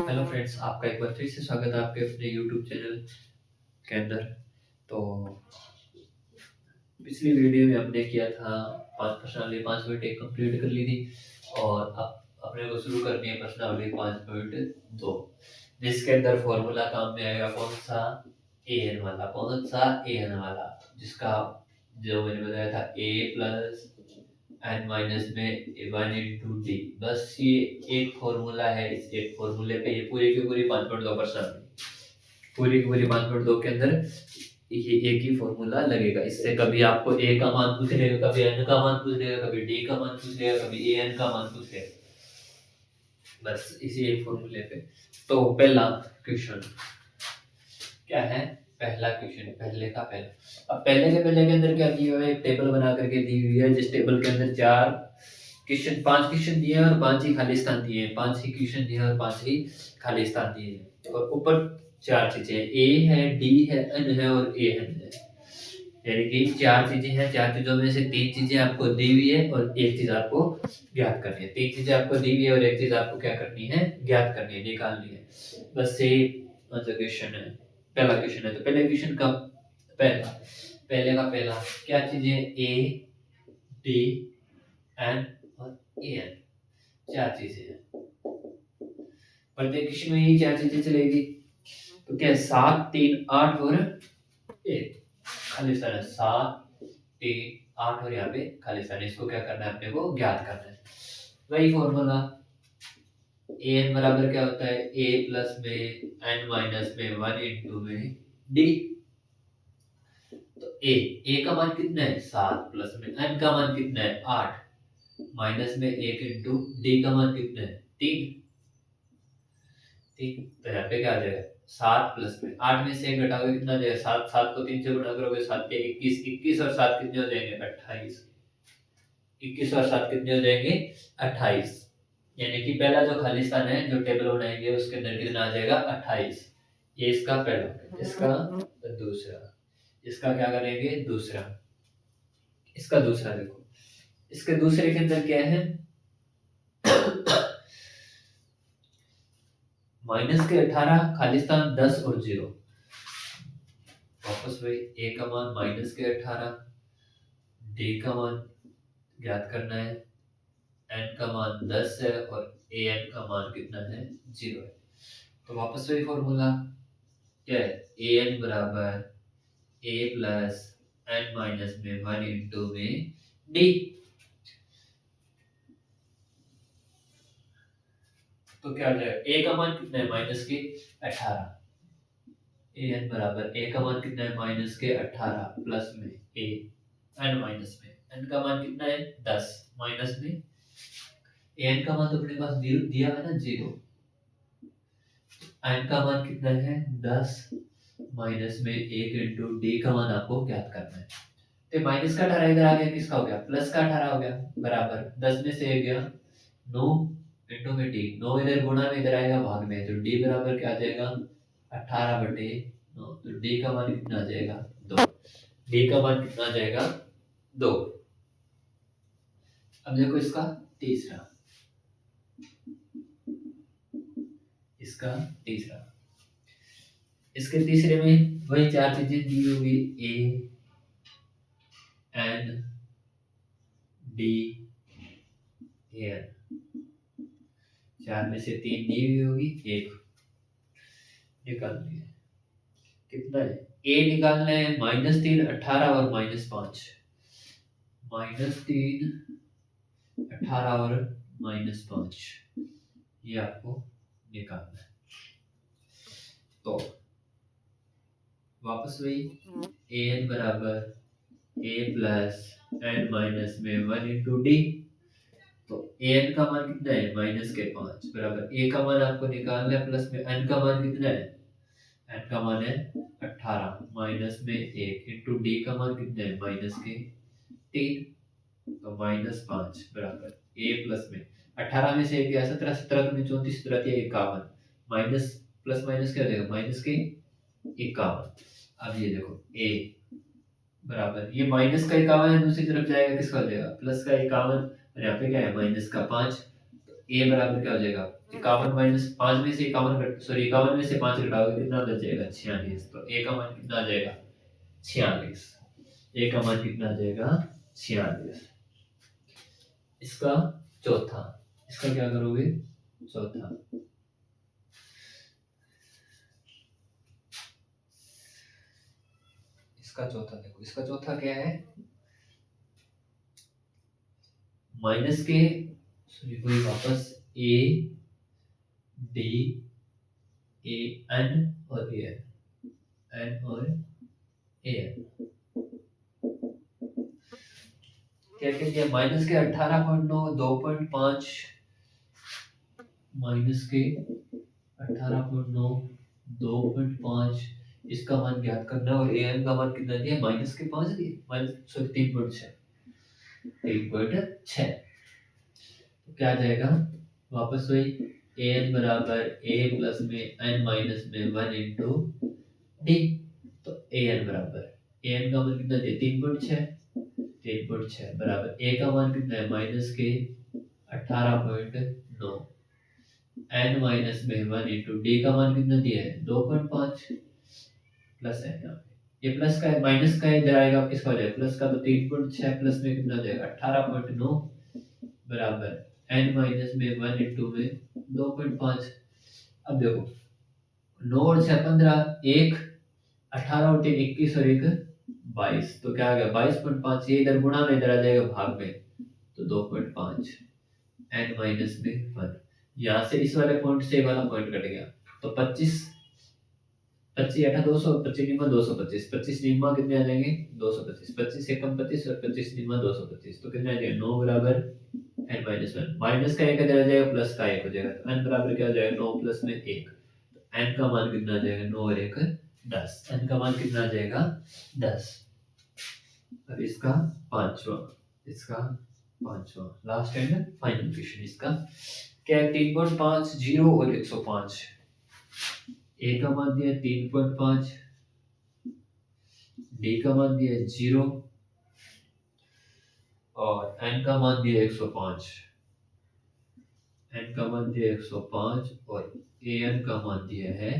Hello friends, आपका एक बार फिर से स्वागत है आपके अपने यूट्यूब चैनल के अंदर। तो पिछली वीडियो में हमने किया था 5 प्रश्नावली 5.1 कंप्लीट कर ली थी और अब अपने को शुरू करनी है प्रश्नावली 5.2, जिसके अंदर फॉर्मूला काम में आएगा कौन सा ए एन वाला, जिसका जो मैंने बताया था ए प्लस एन माइनस में 1 × डी। बस ये एक फॉर्मूला है, इस एक फॉर्मूले पे ये पूरी की पूरी 5.2 पूरी की पूरी 5.2 के अंदर ये एक ही फॉर्मूला लगेगा। इससे कभी आपको ए का मान पूछ लेगा, कभी एन का मान पूछ लेगा, कभी डी का मान पूछ लेगा, कभी ए एन का मान पूछ लेगा, बस इसी एक फॉर्मूले पे। तो पहला क्वेश्चन क्या है? पहला क्वेश्चन पहले का पहला। अब पहले के अंदर क्या दिया हुआ है? एक टेबल बना करके दी हुई है, जिस टेबल के अंदर 5 क्वेश्चन दिए और 5 ही खाली स्थान दिए हैं। 5 ही क्वेश्चन दिए और 5 ही खाली स्थान दिए हैं। और ऊपर 4 चीजें ए है, डी है, एन है और ए एन है। यानी कि 4 चीजें हैं। 4 चीजों में से 3 चीजें आपको दी हुई है और एक चीज आपको ज्ञात करनी है। 3 चीजें आपको दी हुई है और एक चीज आपको क्या करनी है? ज्ञात करनी है, निकालनी है। बस ये क्वेश्चन है, पहला क्वेश्चन है। तो पहले क्वेश्चन का पहले का पहला क्या चीजें? ए, डी, एन और ए एन, 4 चीजें हैं। प्रत्येक क्वेश्चन में ये 4 चीजें चलेगी। तो क्या है? 7, 3, 8 और 1 खाली स्थान है। 7, 3, 8 और यहाँ पे खाली स्थान है। इसको क्या करना है? अपने को ज्ञात करना है। वही फॉर्मूला ए एन बराबर क्या होता है? ए प्लस में एन माइनस में 1 × में डी। तो ए का मान कितना है? 7 प्लस में एन का मान कितना है? 8 माइनस में 1 × डी का मान कितना है? 3। तो यहाँ पे क्या आ जाएगा? 7 प्लस में 8 में से 1 घटाओगे कितना आ जाएगा? 7। 7 को 3 से गुणा करोगे 7 के 21। 21 और 7 कितने हो जाएंगे? 28। 21 और 7 कितने हो जाएंगे? 28। यानी कि पहला जो खाली स्थान है, जो टेबल बनाएंगे उसके अंदर कितना आ जाएगा? 28। ये इसका पहला। इसका दूसरा। इसका क्या करेंगे? दूसरा। इसका दूसरा देखो, इसके दूसरे के अंदर क्या है? माइनस के 18, खाली स्थान 10 और 0। वापस वही ए का मान माइनस के 18, डी का मान ज्ञात करना है, एन का मान 10 है और ए एन का मान कितना है? 0 है। तो वापस वही फॉर्मूला क्या है? ए एन बराबर ए प्लस एन माइनस में 1 × में डी। तो क्या हो जाएगा? ए का मान कितना है? माइनस के 18। ए एन बराबर ए का मान कितना है? माइनस के 18 प्लस में ए एन माइनस में एन का मान कितना है? 10 माइनस में एन का मान तो अपने पास दिया है ना, 0। एन का मान कितना है? 10 माइनस में 1 × डी का मान आपको ज्ञात करना है। तो माइनस का 18 इधर आ गया, किसका हो गया? प्लस का 18 हो गया, बराबर 10 में से 1 गया 9 × में डी। 9 इधर गुणा में, इधर आएगा भाग में। तो डी बराबर क्या आ जाएगा? 18/9। तो डी का मान कितना आ जाएगा? 2। डी का मान कितना आ जाएगा? 2। अब देखो इसका तीसरा। इसका तीसरा, इसके तीसरे में वही 4 चीजें दी होगी, ए एन डी एन। 4 में से 3 दी हुई होगी, 1 निकालनी है। कितना है? ए निकालना है -3, 18 और -5। -3, 18 और -5, ये आपको निकालना है। तो वापस वही ए एन बराबर ए प्लस एन माइनस में 1 × डी। तो ए एन का मान कितना है? माइनस के 5 बराबर ए का मान आपको निकालना है, प्लस में एन का मान कितना है? एन का मान है 18 माइनस में 1 × डी का मान कितना है? माइनस के 3। तो -5 बराबर ए प्लस में 18 में से 1 गया 17, 17 दूनी 34, 17 51, माइनस प्लस माइनस क्या हो जाएगा? माइनस के 51। अब ये देखो ए बराबर, ये माइनस का 51 है, दूसरी तरफ जाएगा किसका हो जाएगा? प्लस का 51। और यहाँ पे क्या है? माइनस का 5। तो ए बराबर क्या हो जाएगा 51 माइनस 5 में से 51 सॉरी 51 में से 5 घटाओगे कितना बच जाएगा 46। तो ए का मान कितना आ जाएगा 46। ए का मान कितना आ जाएगा 46। इसका चौथा, इसका क्या करोगे चौथा, इसका चौथा देखो, इसका चौथा क्या है माइनस के सॉरी कोई वापस ए डी ए एन और ए एन और ए एन क्या क्या दिया माइनस के 18.9 2.5 माइनस के 18.9 2.5 इसका मान ज्ञात करना है और ए एन का मान कितना दिया माइनस के 5 दिए माइनस सॉरी 3.6 3.6 तो क्या आ जाएगा वापस वही ए एन बराबर ए प्लस में एन माइनस में 1 इंटू डी। तो ए एन बराबर ए एन का मान कितना दिया 3.6 बराबर ए का मान कितना है माइनस के 18.9 एन माइनस में 1 इंटू डी का मान कितना दिया है 2.5 प्लस है यहाँ पे ये प्लस का है माइनस का है इधर आएगा किसका हो जाएगा प्लस का। तो 3.6 प्लस में कितना हो जाएगा 18.9 बराबर एन माइनस में 1 इंटू में 2.5। अब देखो 9 और 6 15 एक 18 और 3 21 और 1 22 तो क्या आ गया 22.5 ये इधर गुणा में इधर आ जाएगा भाग में तो 2.5 एन माइनस में 1 यहाँ से इस वाले पॉइंट से वाला पॉइंट कट गया तो 25 25 8 200 25 निम्मा 225 25 निम्मा कितने आ जाएंगे 225 25 एकम 25 और 25 निम्मा 225 तो कितने आ जाएगा 9 बराबर एन माइनस 1 माइनस का एक इधर आ जाएगा प्लस का एक हो जाएगा तो एन बराबर क्या हो जाएगा 9 प्लस में 1 तो एन का मान कितना आ जाएगा 9 और 1 10 एन का मान कितना आ जाएगा 10। अब इसका पांचवा लास्ट एंड फाइनल क्वेश्चन इसका क्या है 3.5 0 और 105 ए का मान दिया 3.5 डी का मान दिया 0 और एन का मान दिया 105 एन का मान दिया 105 और ए एन का मान दिया है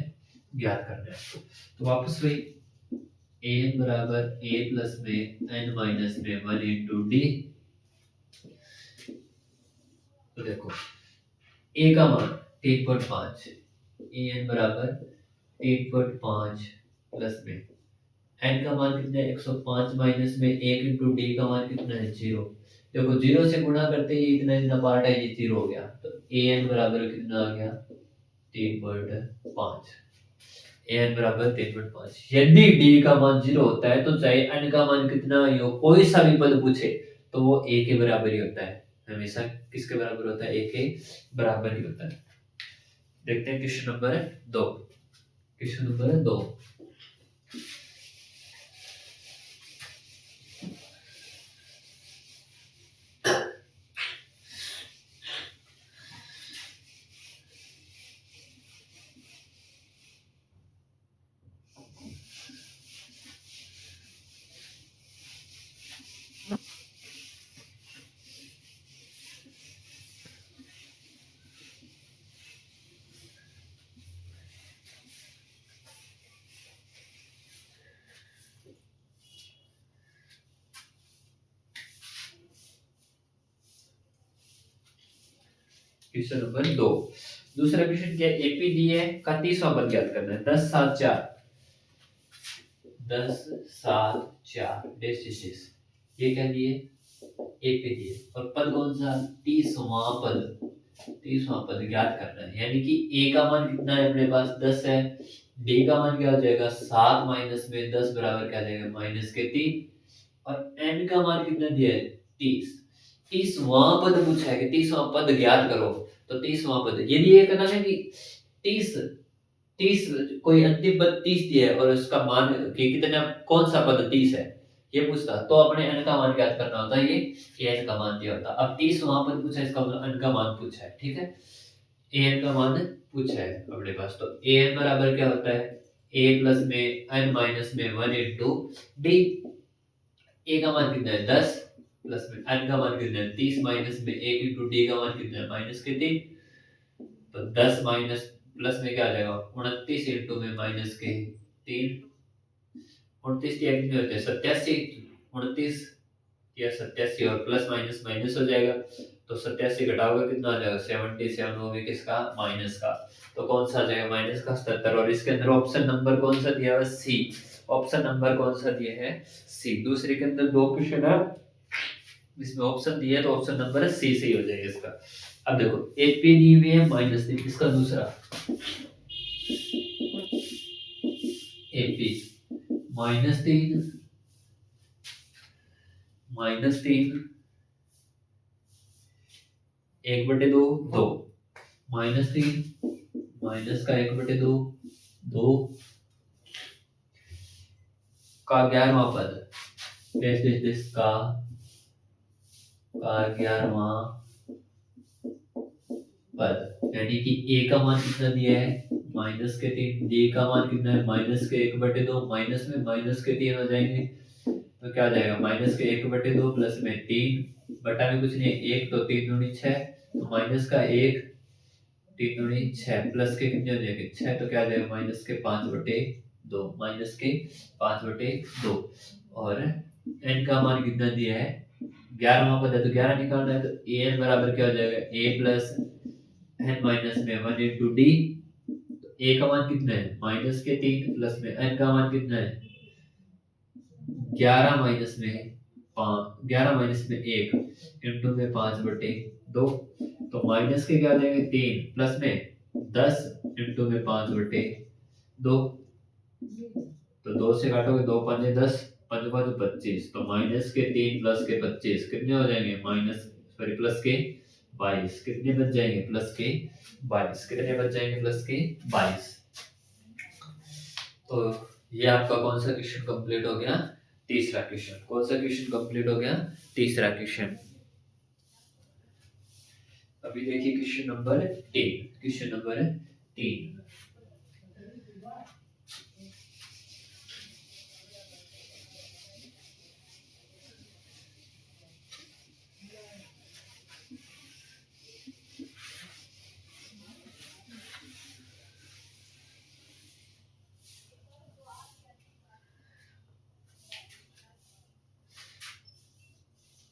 ज्ञात करना है। तो वापस वही ए एन बराबर ए प्लस में एन माइनस में 1 इंटू डी। तो देखो ए का मान 3.5 ए एन बराबर 3.5 प्लस में एन का मान कितना है 105 माइनस में 1 इंटू डी का मान कितना है 0। देखो 0 से गुणा करते ही इतना इतना पार्ट है ये 0 हो गया तो ए एन बराबर कितना आ गया 3.5 ए एन बराबर 3.5। यदि डी का मान 0 होता है तो चाहे एन का मान कितना ही हो कोई सा भी पद पूछे तो वो ए के बराबर ही होता है हमेशा किसके बराबर होता है ए के बराबर ही होता है। देखते हैं question number 2 question number 2 question number 2 दूसरा क्वेश्चन क्या है एपी दिए का 30वां पद ज्ञात करना है 10 7 4 10 7 4 डेसिस ये क्या दिए एपी दिए और पद कौन सा 30वां पद ज्ञात करना है यानी कि ए का मान कितना है अपने पास 10 है डी का मान क्या हो जाएगा 7 माइनस में 10 बराबर क्या आ जाएगा माइनस के 3 और एन का मान कितना दिया है 30 30वां पद पूछा है कि 30वां पद ज्ञात करो तो 30वां पद यदि ये कहना है कि 30 कोई अंतिम पद 30 दिया है और उसका मान कि कितना कौन सा पद 30 है ये पूछता तो अपने n का मान ज्ञात करना होता है ये n का मान दिया होता। अब 30वां पद पूछा है इसका मतलब n का मान पूछा है ठीक है an का मान पूछा है अपने पास तो an बराबर क्या होता है a प्लस में n माइनस में 1 इंटू डी। ए का मान कितना है 10 प्लस में n का मान कितना है 30 माइनस में 1 इंटू डी का मान कितना है माइनस के 3। तो 10 माइनस प्लस में क्या आ जाएगा 29 इंटू में माइनस के 3। 29 या कितने होते हैं 87। 29 या 87 और प्लस माइनस माइनस हो जाएगा। तो 87 घटाओगे कितना आ जाएगा 77 हो गया किसका माइनस का। तो कौन सा आ जाएगा माइनस का 77। और इसके अंदर ऑप्शन नंबर कौन सा दिया हुआ है सी। ऑप्शन नंबर कौन सा दिया है सी। दूसरे के अंदर दो क्वेश्चन है इसमें ऑप्शन दिया है तो ऑप्शन नंबर है सी सही हो जाएगा इसका। अब देखो एपी दी हुई है -3 इसका दूसरा एपी -3 -3 1/2 2 -3 माइनस का 1/2 2 का 11वां पद देश का 11वां पद यानी कि ए का मान कितना दिया है -3 डी का मान कितना है -1/2 माइनस में -3 हो जाएंगे तो क्या आ जाएगा -1/2 प्लस में 3 बटा में कुछ नहीं है 1 तो 3 दूनी 6 तो माइनस का 1 3 दूनी 6 प्लस के कितने हो जाएंगे 6 तो क्या आ जाएगा -5/2 -5/2 और n का मान कितना दिया है 11वां पद है तो 11 निकालना है तो an बराबर क्या हो जाएगा a प्लस n माइनस में 1 इंटू डी। a का मान कितना है -3 प्लस में n का मान कितना है 11 माइनस में 5 11 माइनस में 1 इंटू में 5/2 तो माइनस के क्या आ जाएंगे 3 प्लस में 10 इंटू में 5/2 तो 2 से काटोगे 2 5 10 5 5 25 तो माइनस के 3 प्लस के 25 कितने हो जाएंगे प्लस के 22 कितने बच जाएंगे प्लस के 22 कितने बच जाएंगे प्लस के 22। तो ये आपका कौन सा क्वेश्चन कंप्लीट हो गया तीसरा क्वेश्चन। कौन सा क्वेश्चन कंप्लीट हो गया तीसरा क्वेश्चन। अभी देखिए क्वेश्चन नंबर 3 क्वेश्चन नंबर 3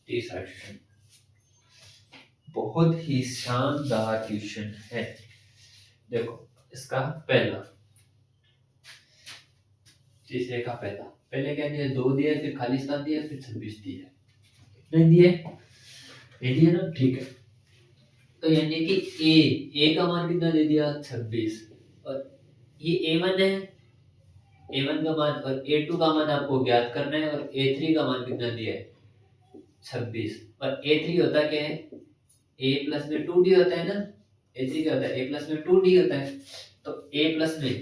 तीसरा क्वेश्चन बहुत ही शानदार क्वेश्चन है। देखो इसका पहला तीसरे का पहला पहले क्या दिया 2 दिया फिर खाली स्थान दिया फिर 26 दिया नहीं दिए ये दिया ना ठीक है। तो यानी कि ए का मान कितना दे दिया 26 और ये a1 है a1 का मान और a2 का मान आपको ज्ञात करना है और a3 का मान कितना दिया है 26 और a3 होता क्या है a प्लस में 2d होता है ना a3 क्या होता है a प्लस में 2d होता है। तो a प्लस में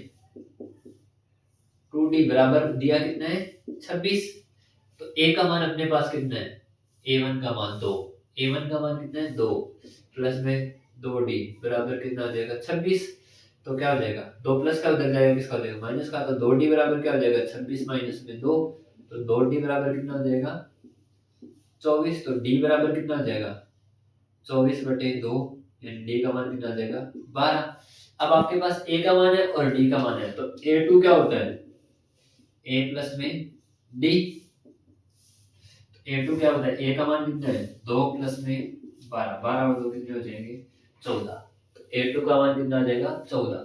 2d बराबर दिया कितना है 26 तो a का मान अपने पास कितना है a1 का मान 2 a1 का मान कितना है 2 प्लस में 2d बराबर कितना आ जाएगा 26 तो क्या हो जाएगा 2 प्लस का उधर जाएगा किसका हो जाएगा माइनस का तो 2d बराबर क्या हो जाएगा 26 माइनस में 2 तो 2d बराबर कितना हो जाएगा 24 तो d बराबर कितना हो जाएगा 24/2 यानी d का मान कितना आ जाएगा 12। अब आपके पास a का मान है और d का मान है तो a2 क्या होता है a प्लस में d a2 क्या होता है a का मान कितना है 2 प्लस में 12 12 और 2 कितने हो जाएंगे 14 तो a2 का मान कितना आ जाएगा 14।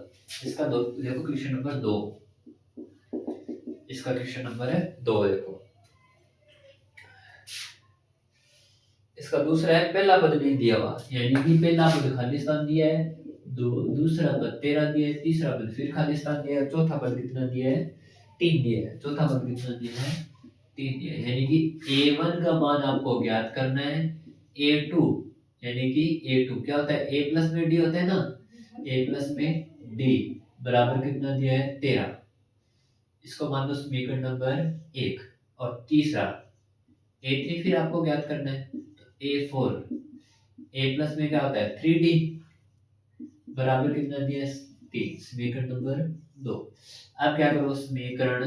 इसका देखो क्वेश्चन नंबर 2 इसका क्वेश्चन नंबर है 2 देखो इसका दूसरा है पहला पद नहीं दिया हुआ यानी कि पहला पद खाली स्थान दिया है दूसरा पद 13 दिया है तीसरा पद फिर खाली स्थान दिया है चौथा पद कितना दिया है 3 दिया है चौथा पद कितना दिया है 3 दिया है यानी कि a1 का मान आपको ज्ञात करना है a2 यानी कि a2 क्या होता है a प्लस में d होता है ना a प्लस में d बराबर कितना दिया है 13 इसको मान लो समीकरण नंबर 1 और तीसरा a3 फिर आपको ज्ञात करना है a4 a प्लस में क्या होता है 3d बराबर कितना दिया 3 समीकरण नंबर 2। अब क्या करो समीकरण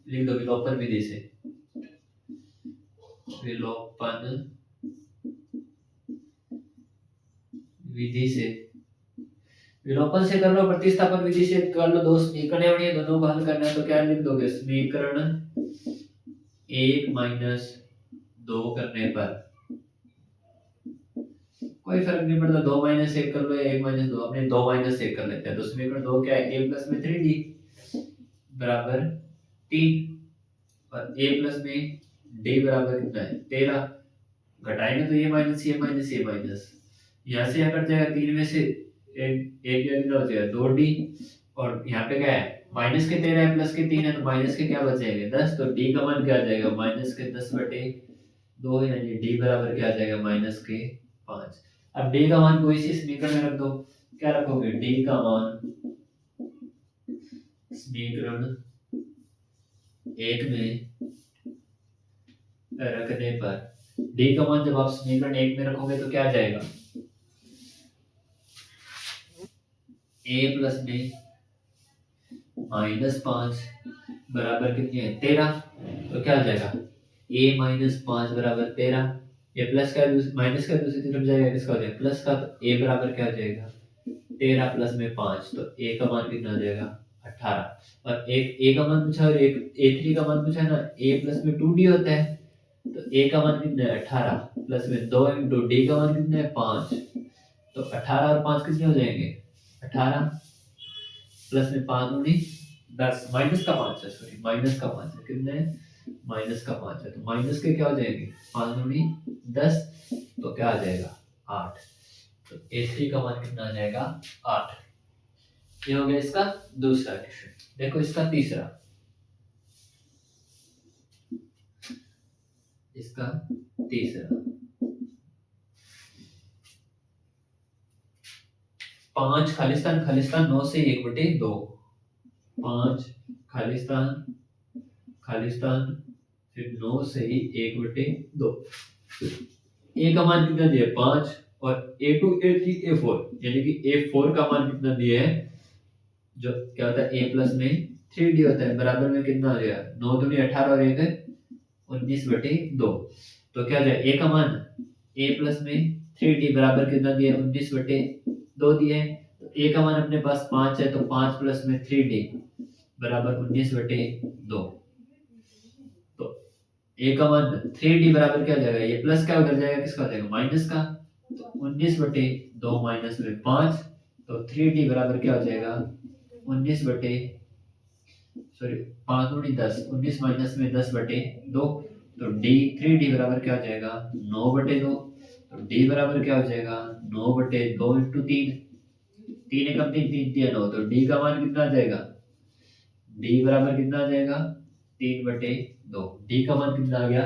लिख दो विलोपन विधि से विलोपन विधि से, विलोपन से कर लो, प्रतिस्थापन विधि से कर लो, दो समीकरण है दोनों को हल करना है तो क्या लिख दोगे, समीकरण 1 माइनस 2 करने पर कोई फर्क नहीं पड़ता, 2 माइनस 1 कर लो या 1 माइनस 2, अपने 2 माइनस 1 कर लेते हैं। तो समीकरण 2 क्या है, a प्लस में 3d बराबर 3 और a प्लस में d बराबर कितना है 13, घटाएंगे तो ये माइनस ये माइनस ये माइनस, यहाँ से यहाँ कट जाएगा, 3 में से एक कितना हो जाएगा 2d, और यहाँ पे क्या है माइनस के 13 है प्लस के 3 है, तो माइनस के क्या बच जाएंगे 10, तो d का मान क्या आ जाएगा माइनस के 10/2, यानी d बराबर क्या आ जाएगा माइनस के 5। अब d का मान कोई सी समीकरण में रख दो, क्या रखोगे d का मान समीकरण 1 में रखने पर, d का मान जब आप समीकरण 1 में रखोगे तो क्या आ जाएगा, a प्लस में -5 बराबर कितनी है 13, तो क्या आ जाएगा a माइनस 5 बराबर 13, ये प्लस का माइनस का दूसरी तरफ जाएगा, किसका हो जाएगा प्लस का, तो a बराबर क्या हो जाएगा 13 प्लस में 5, तो a का मान कितना हो जाएगा 18, और एक a का मान पूछा और एक a3 का मान पूछा है ना, a प्लस में 2d होता है, तो a का मान कितना है 18 प्लस में 2 इंटू d का मान कितना है 5, तो 18 और 5 कितने हो जाएंगे 18 प्लस में 5 दूनी 10, माइनस का 5 है, सॉरी माइनस का 5 है, कितने माइनस का 5 है, तो माइनस के क्या हो जाएंगे 5 दूनी 10, तो क्या आ जाएगा 8, तो a3 का मान कितना आ जाएगा 8। ये हो गया इसका दूसरा क्वेश्चन। देखो इसका तीसरा, इसका तीसरा 5 खालिस्तान खालिस्तान 9 से 1/2, 5 खालिस्तान खालिस्तान फिर 9 से ही 1/2, a का मान कितना दिया 5 और a2 a3 a4, यानी कि a4 का मान कितना दिया है, जो क्या होता है a प्लस में 3d होता है, बराबर में कितना आ गया 9 दूनी 18 और 1 19/2, तो क्या जाए a का मान a प्लस में 3d बराबर कितना दिया 19/2 दिया है, तो a का मान अपने पास 5 है, तो 5 प्लस में 3d बराबर 19/2, तो a का मान 3d बराबर क्या हो जाएगा, ये प्लस क्या उधर जाएगा किसका हो जाएगा माइनस का, तो 19/2 माइनस में 5, तो 3d बराबर क्या हो जाएगा 19 बटे सॉरी 5 दूनी 10, 19 माइनस में 10/2, तो d 3d बराबर क्या हो जाएगा 9/2, तो d बराबर क्या हो जाएगा 9/2 इंटू 3, 3 एकम 3 3 3 9, तो d का मान कितना आ जाएगा, d बराबर कितना आ जाएगा 3/2, d का मान कितना आ गया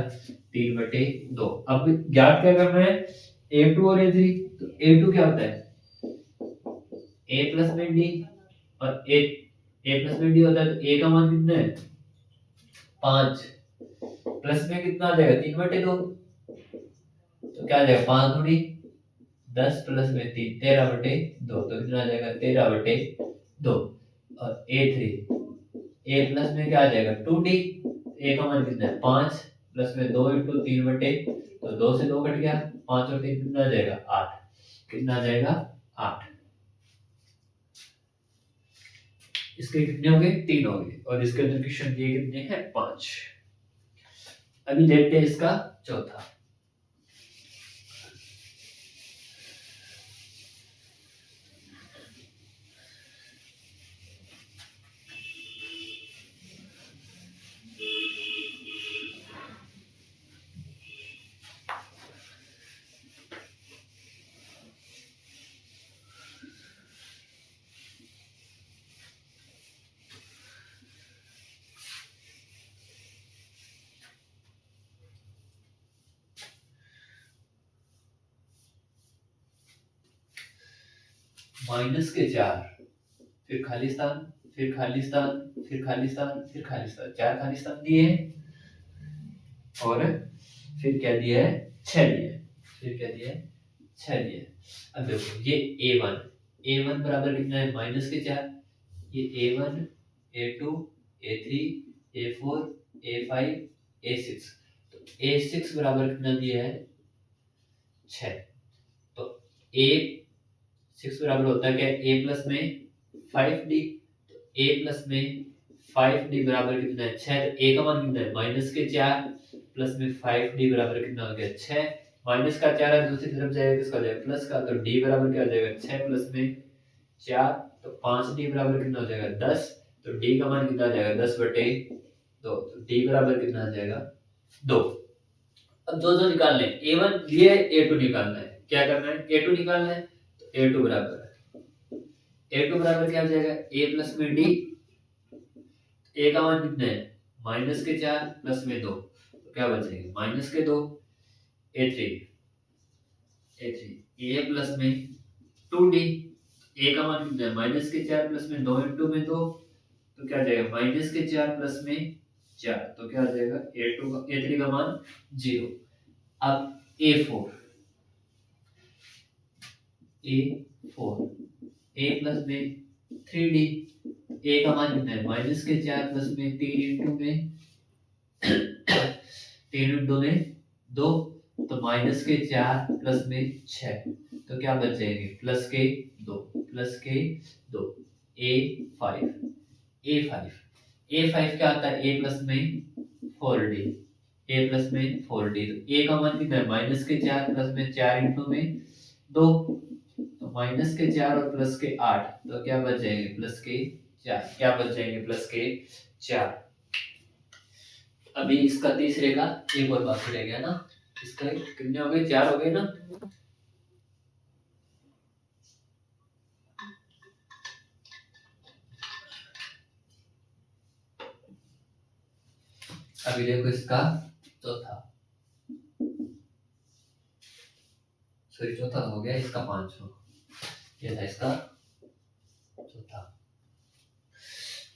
3/2। अब ज्ञात क्या करना है a2 और a3, तो a2 क्या होता है a प्लस में d, और a प्लस में d होता है, तो a का मान कितना है 5, प्लस में कितना आ जाएगा 3/2, तो क्या आ जाएगा 5 दूनी 10 प्लस में 3 13/2, तो कितना आ जाएगा 13/2, और a3 a प्लस में क्या आ जाएगा 2d, a का मान कितना है 5 प्लस में 2 इंटू 3/2, तो 2 से 2 कट गया, 5 और 3 कितना आ जाएगा 8, कितना आ जाएगा 8, इसके कितने हो गए 3 हो गए, और इसके अंदर क्वेश्चन दिए कितने हैं 5। अभी देखते हैं इसका चौथा, माइनस के 4 फिर खालिस्तान फिर खालिस्तान फिर खालिस्तान फिर खालिस्तान, 4 खालिस्तान दिए हैं, और फिर क्या दिया है 6 दिए हैं, फिर क्या दिया है 6 दिए हैं। अब देखो ये a1 बराबर कितना है माइनस के 4, ये a1 a2 a3 a4 a5 a6, तो A6 बराबर कितना दिया है 6। तो A6 बराबर होता है क्या A प्लस में 5D। तो A प्लस में 5D बराबर कितना है 6। तो A का मान कितना है -4 प्लस में 5D बराबर कितना हो गया 6। माइनस का 4 है दूसरी तरफ जाएगा किसका हो जाएगा प्लस का। तो D बराबर क्या हो जाएगा 6 प्लस में 4। तो 5D बराबर कितना हो जाएगा 10। तो D का मान कितना आ जाएगा 10/2। तो D बराबर कितना आ जाएगा 2। अब दो निकाल लें A1 दिए A2 निकालना है। क्या करना है A2 निकालना है। तो A2 बराबर क्या हो जाएगा A प्लस में D। A का मान कितना है -4 प्लस में 2। तो क्या बचेगा -2 A3 A प्लस में 2D। A का मान कितना है -4 प्लस में 2 इंटू में 2। तो क्या आ जाएगा -4 प्लस में 4। तो क्या आ जाएगा A3 का मान 0। अब A4 A प्लस में 3D। A का मान कितना है -4 प्लस में 3 इंटू में 3 इंटू में 2। तो -4 प्लस में 6। तो क्या बच जाएंगे +2 A5 A5 क्या आता है A प्लस में 4D। A प्लस में 4D। तो A का मान कितना है -4 प्लस में 4 इंटू में 2। तो -4 और +8। तो क्या बच जाएंगे +4। क्या बच जाएंगे +4। अभी इसका तीसरे का एक और बाकी रह गया ना। इसका कितने हो गए 4 हो गए ना। अभी देखो इसका चौथा हो गया। इसका 5वां ये था इसका चौथा।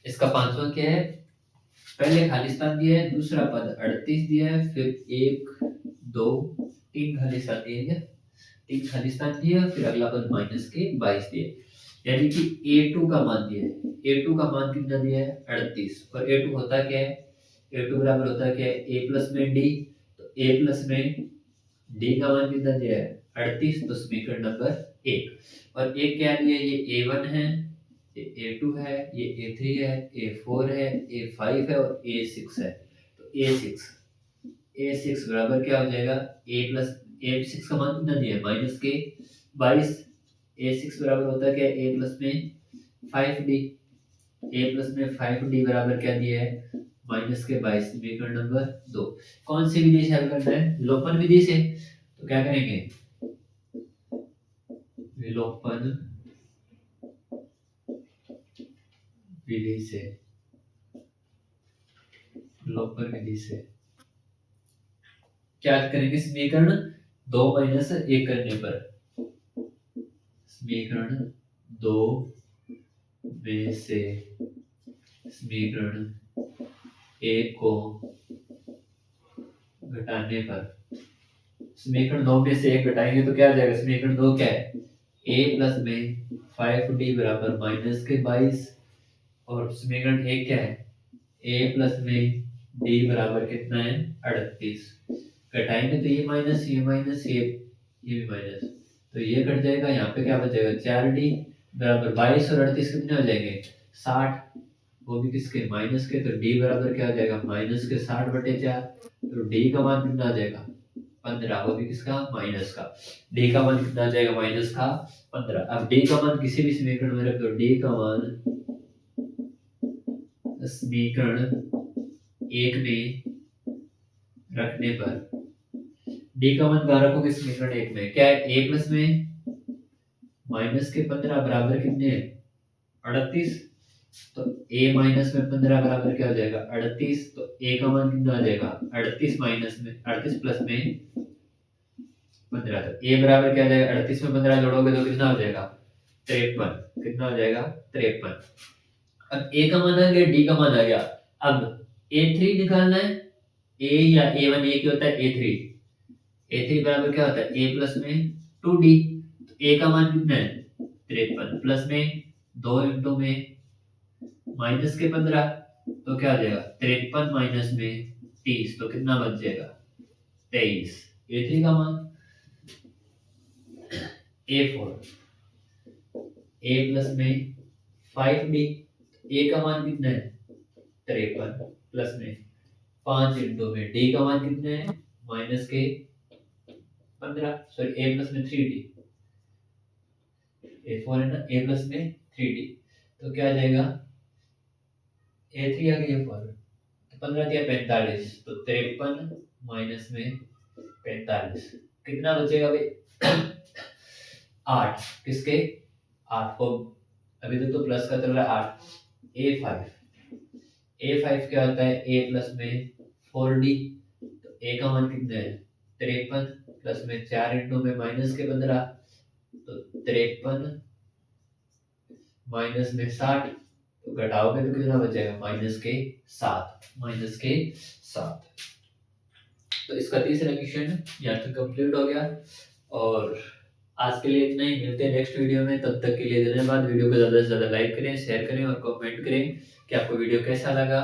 इसका 5वां क्या है पहले खालिस्तान दिया है दूसरा पद 38 दिया है फिर 1 2 3 खालिस्तान दिए हैं। 3 खालिस्तान दिया फिर अगला पद -22 दिए। यानी कि A2 का मान दिया है। A2 का मान कितना दिया है 38। और A2 होता क्या है A2 बराबर होता क्या है A प्लस में D। तो A प्लस में D का मान कितना दिया है 38। तो समीकरण नंबर 1 और एक क्या दिया ये A1 है ये A2 है ये A3 है A4 है A5 है और A6 है। तो A6 बराबर क्या हो जाएगा A6 का मान कितना दिया है -22। A6 बराबर होता है क्या A प्लस में 5D। A प्लस में 5D बराबर क्या दिया है -22। समीकरण नंबर 2 कौन सी विधि से हल करना है विलोपन विधि से। तो क्या करेंगे विलोपन विधि से क्या करेंगे समीकरण 2 - 1 करने पर समीकरण 2 में से समीकरण 1 को घटाने पर समीकरण 2 में से 1 घटाएंगे तो क्या आ जाएगा समीकरण 2 क्या है A प्लस में 5D बराबर -22। और समीकरण 1 क्या है A प्लस में D बराबर कितना है 38। घटाएंगे तो ये माइनस ये माइनस ये भी माइनस। तो ये कट जाएगा यहाँ पे क्या बचेगा 4D बराबर 22 और 38 कितने हो जाएंगे 60। वो भी किसके माइनस के। तो D बराबर क्या हो जाएगा -60/4। तो D का मान कितना आ जाएगा 15। वो भी किसका माइनस का। D का मान कितना आ जाएगा -15। अब D का मान किसी भी समीकरण में रख दो। D का मान समीकरण 1 में रखने पर D का मान कहाँ रखोगे समीकरण 1 में क्या है A प्लस में -15 बराबर कितने है 38। तो A माइनस में 15 बराबर क्या हो जाएगा 38। तो A का मान कितना आ जाएगा 38 माइनस में 38 प्लस में 15। तो A बराबर क्या आ जाएगा 38 में 15 जोड़ोगे तो कितना हो जाएगा 53। कितना हो जाएगा 53। अब A का मान आ गया D का मान आ गया। अब A3 निकालना है A या A1 एक ही होता है A3 बराबर क्या होता है A प्लस में 2D। तो A का मान कितना है 53 प्लस में 2 इंटू में -15। तो क्या आ जाएगा 53 माइनस में 30। तो कितना बच जाएगा 23। A3 का मान A4 A प्लस में 5D। A का मान कितना है 53 प्लस में 5 इंटू में D का मान कितना है माइनस के 15 सॉरी A प्लस में 3D। A4 है ना A प्लस में 3D तो क्या आ जाएगा A3 आ गया A4 तो 15 दिया 45 तो 53 माइनस में 45 कितना बचेगा भाई 8 किसके 8 को अभी तक तो प्लस का चल रहा है 8 A5 क्या होता है A प्लस में 4D तो A का मान कितना है 53 प्लस में 4 इंटू में माइनस के 15 तो 53 माइनस में 60 तो घटाओगे तो कितना बचेगा माइनस के 7 तो इसका तीसरा क्वेश्चन यहाँ तक कंप्लीट हो गया। और आज के लिए इतना ही, मिलते हैं नेक्स्ट वीडियो में। तब तक के लिए धन्यवाद। वीडियो को ज़्यादा से ज़्यादा लाइक करें, शेयर करें और कमेंट करें कि आपको वीडियो कैसा लगा।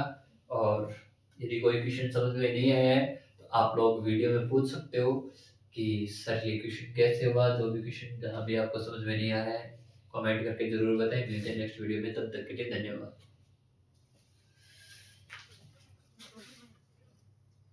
और यदि कोई क्वेश्चन समझ में नहीं आया है तो आप लोग वीडियो में पूछ सकते हो कि सर ये क्वेश्चन कैसे हुआ। जो भी क्वेश्चन जहाँ भी आपको समझ में नहीं आ रहा है कमेंट करके ज़रूर बताएं। मिलते हैं नेक्स्ट वीडियो में, तब तक के लिए धन्यवाद।